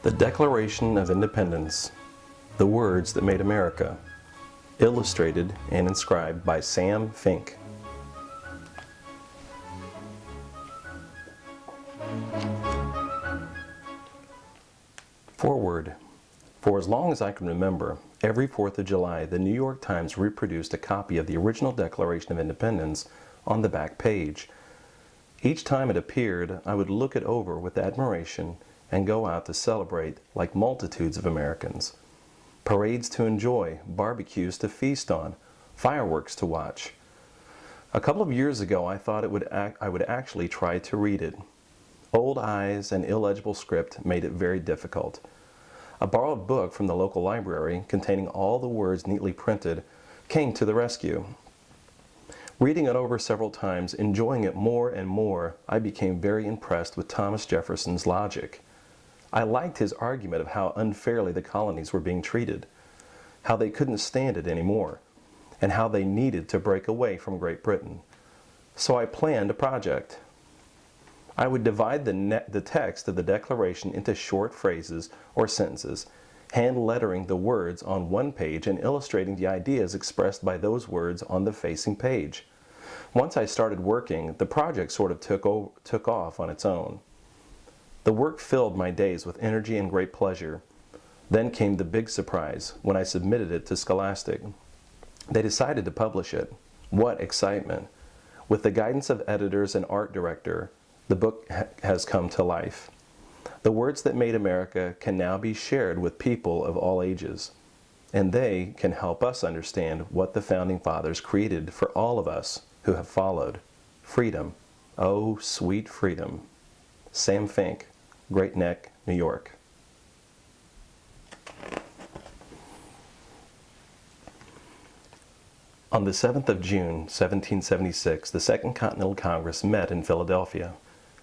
The Declaration of Independence, the words that made America, illustrated and inscribed by Sam Fink. Foreword. For as long as I can remember, every 4th of July, the New York Times reproduced a copy of the original Declaration of Independence on the back page. Each time it appeared, I would look it over with admiration and go out to celebrate like multitudes of Americans. Parades to enjoy, barbecues to feast on, fireworks to watch. A couple of years ago, I thought I would actually try to read it. Old eyes and illegible script made it very difficult. A borrowed book from the local library, containing all the words neatly printed, came to the rescue. Reading it over several times, enjoying it more and more, I became very impressed with Thomas Jefferson's logic. I liked his argument of how unfairly the colonies were being treated, how they couldn't stand it anymore, and how they needed to break away from Great Britain. So I planned a project. I would divide the text of the Declaration into short phrases or sentences, hand-lettering the words on one page and illustrating the ideas expressed by those words on the facing page. Once I started working, the project sort of took off on its own. The work filled my days with energy and great pleasure. Then came the big surprise when I submitted it to Scholastic. They decided to publish it. What excitement! With the guidance of editors and art director, the book has come to life. The words that made America can now be shared with people of all ages, and they can help us understand what the Founding Fathers created for all of us who have followed. Freedom. Oh, sweet freedom. Sam Fink, Great Neck, New York. On the 7th of June, 1776, the Second Continental Congress met in Philadelphia.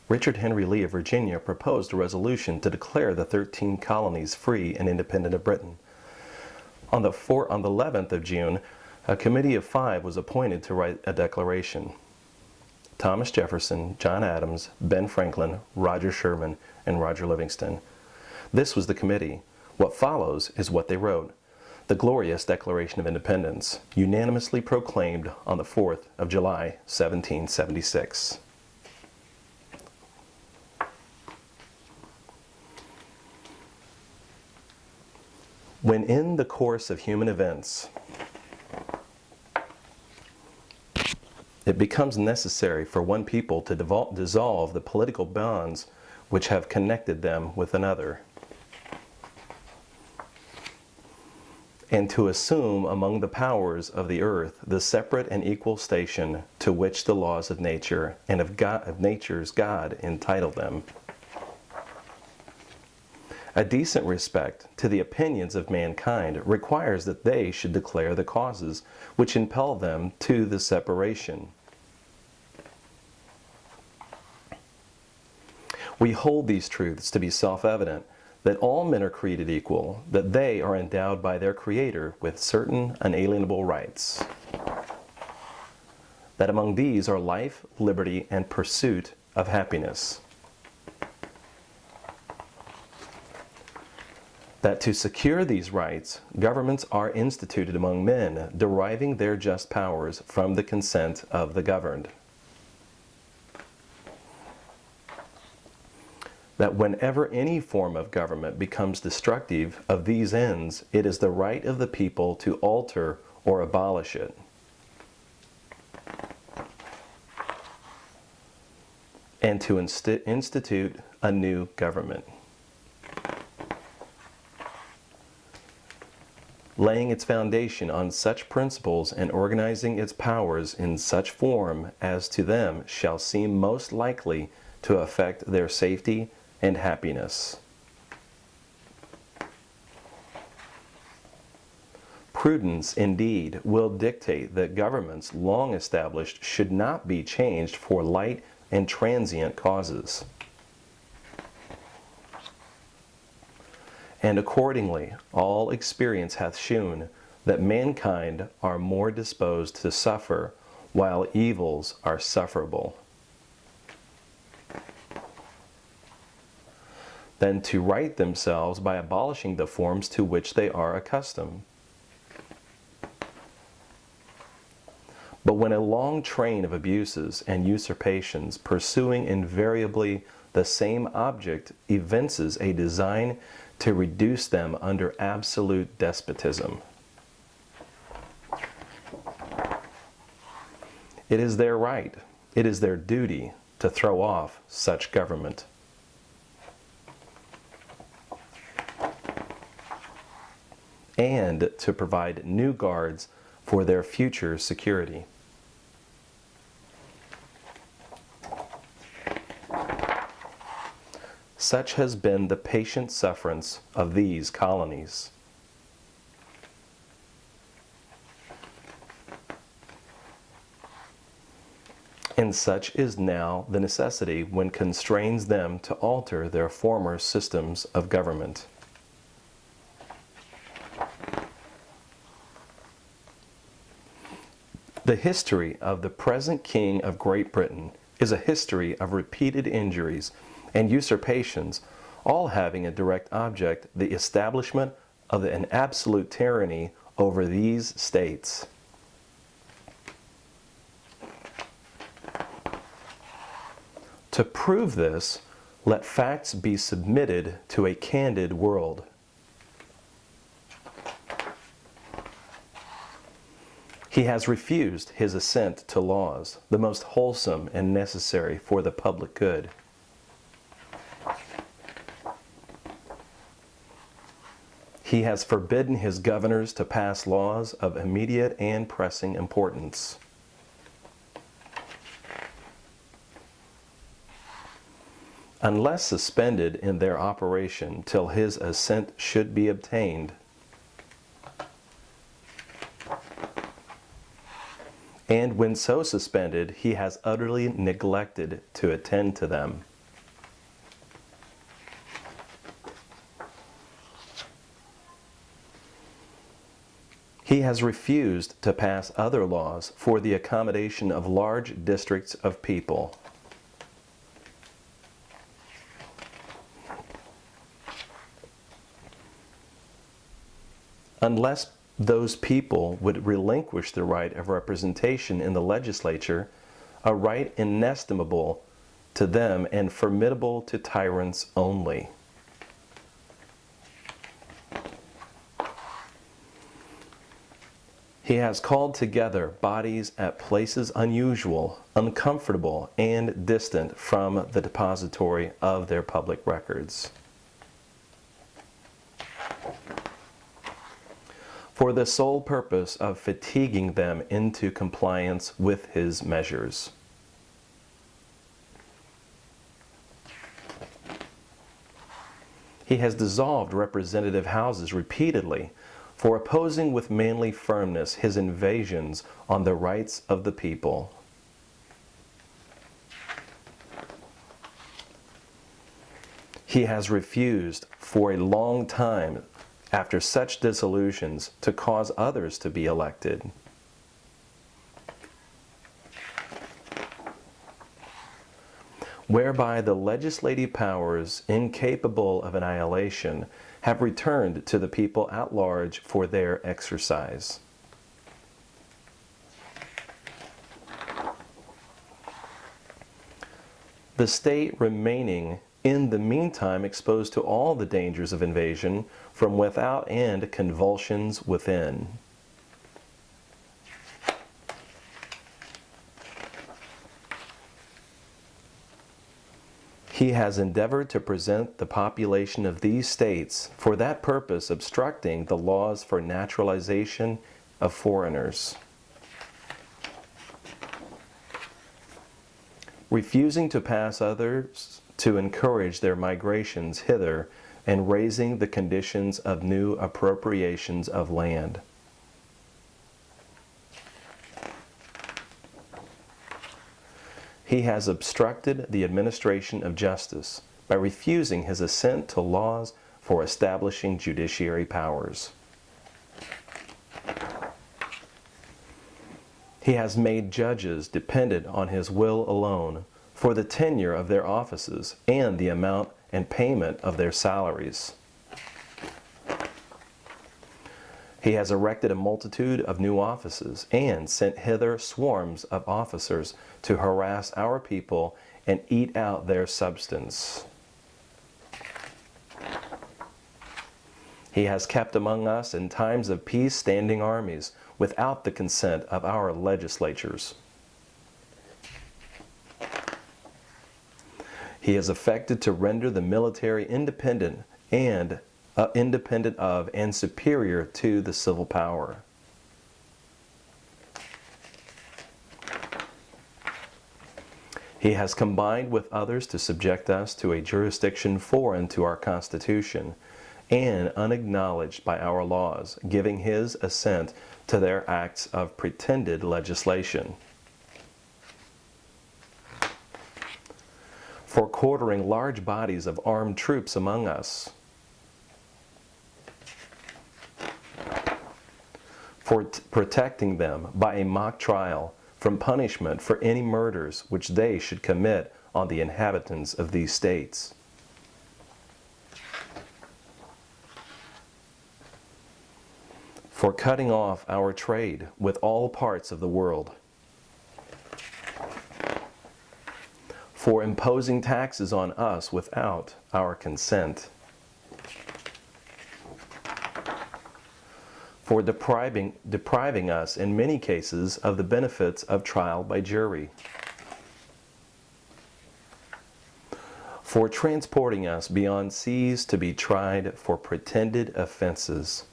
Richard Henry Lee of Virginia proposed a resolution to declare the 13 colonies free and independent of Britain. On the 11th of June, a committee of 5 was appointed to write a declaration. Thomas Jefferson, John Adams, Ben Franklin, Roger Sherman, and Roger Livingston. This was the committee. What follows is what they wrote. The glorious Declaration of Independence, unanimously proclaimed on the 4th of July, 1776. When in the course of human events, it becomes necessary for one people to dissolve the political bonds which have connected them with another, and to assume among the powers of the earth the separate and equal station to which the laws of nature and of nature's God entitle them. A decent respect to the opinions of mankind requires that they should declare the causes which impel them to the separation. We hold these truths to be self-evident, that all men are created equal, that they are endowed by their Creator with certain unalienable rights, that among these are life, liberty, and pursuit of happiness, that to secure these rights, governments are instituted among men, deriving their just powers from the consent of the governed. That whenever any form of government becomes destructive of these ends, it is the right of the people to alter or abolish it. And to institute a new government, laying its foundation on such principles and organizing its powers in such form as to them shall seem most likely to affect their safety and happiness. Prudence, indeed, will dictate that governments long established should not be changed for light and transient causes. And accordingly, all experience hath shewn that mankind are more disposed to suffer, while evils are sufferable. than to right themselves by abolishing the forms to which they are accustomed. But when a long train of abuses and usurpations pursuing invariably the same object evinces a design to reduce them under absolute despotism, it is their right, it is their duty to throw off such government. And to provide new guards for their future security. Such has been the patient sufferance of these colonies. And such is now the necessity when constrains them to alter their former systems of government. The history of the present King of Great Britain is a history of repeated injuries and usurpations, all having a direct object, the establishment of an absolute tyranny over these states. To prove this, let facts be submitted to a candid world. He has refused his assent to laws, the most wholesome and necessary for the public good. He has forbidden his governors to pass laws of immediate and pressing importance. Unless suspended in their operation till his assent should be obtained, and when so suspended, he has utterly neglected to attend to them. He has refused to pass other laws for the accommodation of large districts of people. Unless those people would relinquish the right of representation in the legislature, a right inestimable to them and formidable to tyrants only. He has called together bodies at places unusual, uncomfortable, and distant from the depository of their public records, for the sole purpose of fatiguing them into compliance with his measures. He has dissolved representative houses repeatedly for opposing with manly firmness his invasions on the rights of the people. He has refused for a long time, after such dissolutions, to cause others to be elected. Whereby the legislative powers, incapable of annihilation, have returned to the people at large for their exercise. The state remaining in the meantime exposed to all the dangers of invasion from without and convulsions within. He has endeavored to present the population of these states for that purpose, obstructing the laws for naturalization of foreigners, refusing to pass others to encourage their migrations hither, and raising the conditions of new appropriations of land. He has obstructed the administration of justice by refusing his assent to laws for establishing judiciary powers. He has made judges dependent on his will alone for the tenure of their offices and the amount and payment of their salaries. He has erected a multitude of new offices and sent hither swarms of officers to harass our people and eat out their substance. He has kept among us in times of peace standing armies without the consent of our legislatures. He has effected to render the military independent of and superior to the civil power. He has combined with others to subject us to a jurisdiction foreign to our Constitution and unacknowledged by our laws, giving his assent to their acts of pretended legislation. For quartering large bodies of armed troops among us, for protecting them by a mock trial from punishment for any murders which they should commit on the inhabitants of these states. For cutting off our trade with all parts of the world. For imposing taxes on us without our consent. For depriving us in many cases of the benefits of trial by jury. For transporting us beyond seas to be tried for pretended offenses.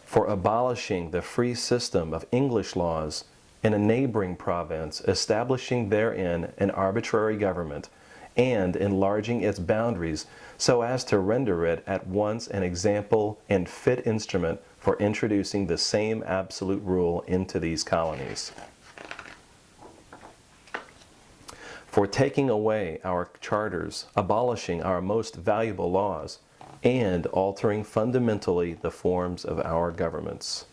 For abolishing the free system of English laws in a neighboring province, establishing therein an arbitrary government, and enlarging its boundaries so as to render it at once an example and fit instrument for introducing the same absolute rule into these colonies. For taking away our charters, abolishing our most valuable laws, and altering fundamentally the forms of our governments.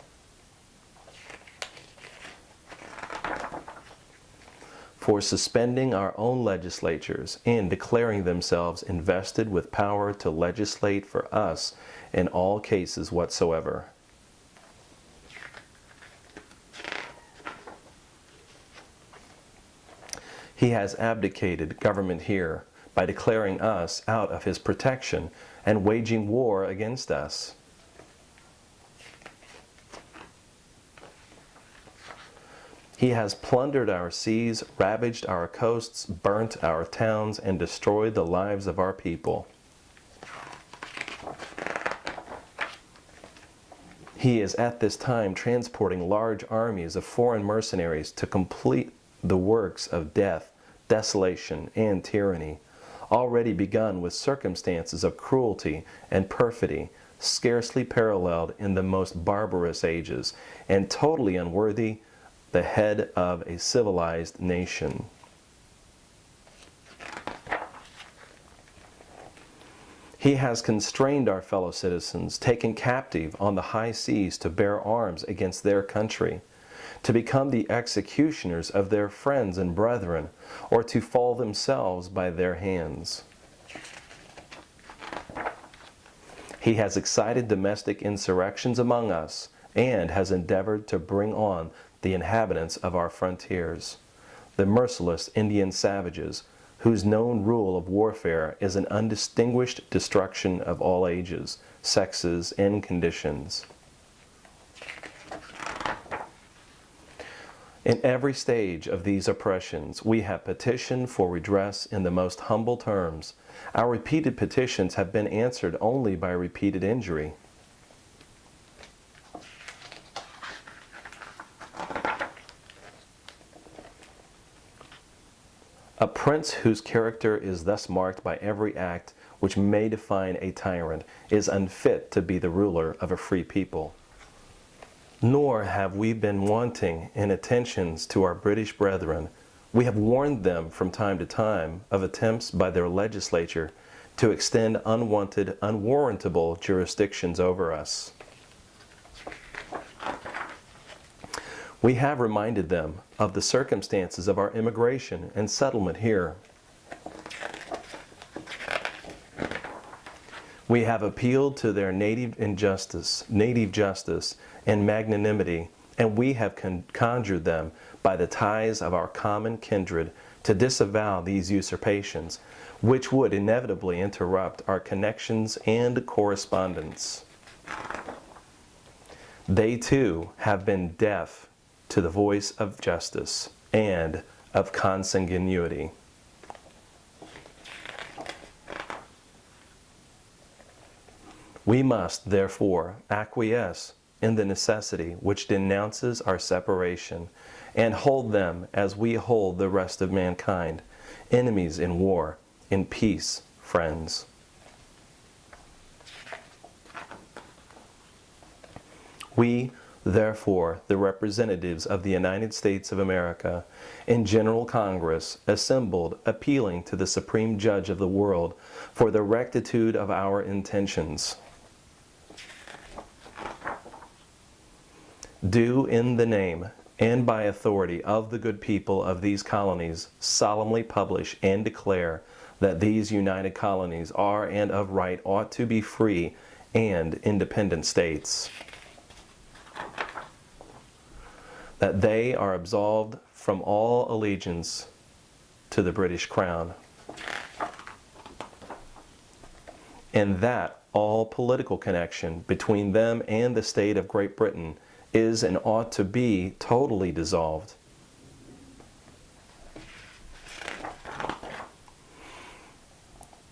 For suspending our own legislatures and declaring themselves invested with power to legislate for us in all cases whatsoever. He has abdicated government here by declaring us out of his protection and waging war against us. He has plundered our seas, ravaged our coasts, burnt our towns, and destroyed the lives of our people. He is at this time transporting large armies of foreign mercenaries to complete the works of death, desolation, and tyranny, already begun with circumstances of cruelty and perfidy scarcely paralleled in the most barbarous ages, and totally unworthy the head of a civilized nation. He has constrained our fellow citizens, taken captive on the high seas to bear arms against their country, to become the executioners of their friends and brethren, or to fall themselves by their hands. He has excited domestic insurrections among us, and has endeavored to bring on the inhabitants of our frontiers, the merciless Indian savages, whose known rule of warfare is an undistinguished destruction of all ages, sexes, and conditions. In every stage of these oppressions, we have petitioned for redress in the most humble terms. Our repeated petitions have been answered only by repeated injury. A prince whose character is thus marked by every act which may define a tyrant is unfit to be the ruler of a free people. Nor have we been wanting in attentions to our British brethren. We have warned them from time to time of attempts by their legislature to extend unwanted, unwarrantable jurisdictions over us. We have reminded them of the circumstances of our immigration and settlement here. We have appealed to their native justice and magnanimity, and we have conjured them by the ties of our common kindred to disavow these usurpations, which would inevitably interrupt our connections and correspondence. They too have been deaf to the voice of justice and of consanguinity. We must, therefore, acquiesce in the necessity which denounces our separation, and hold them as we hold the rest of mankind, enemies in war, in peace, friends. We, therefore, the representatives of the United States of America, in General Congress, assembled, appealing to the Supreme Judge of the world for the rectitude of our intentions, do in the name and by authority of the good people of these colonies solemnly publish and declare that these united colonies are and of right ought to be free and independent states, that they are absolved from all allegiance to the British Crown, and that all political connection between them and the state of Great Britain is and ought to be totally dissolved.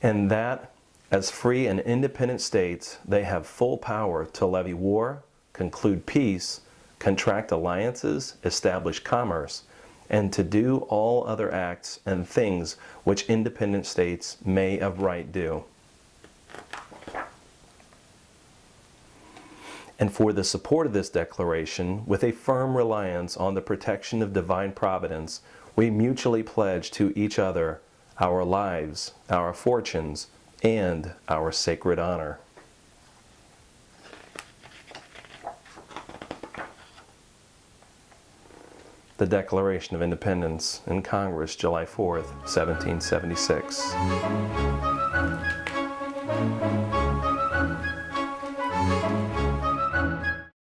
And that, as free and independent states, they have full power to levy war, conclude peace, contract alliances, establish commerce, and to do all other acts and things which independent states may of right do. And for the support of this declaration, with a firm reliance on the protection of divine providence, we mutually pledge to each other our lives, our fortunes, and our sacred honor. The Declaration of Independence in Congress, July 4th, 1776.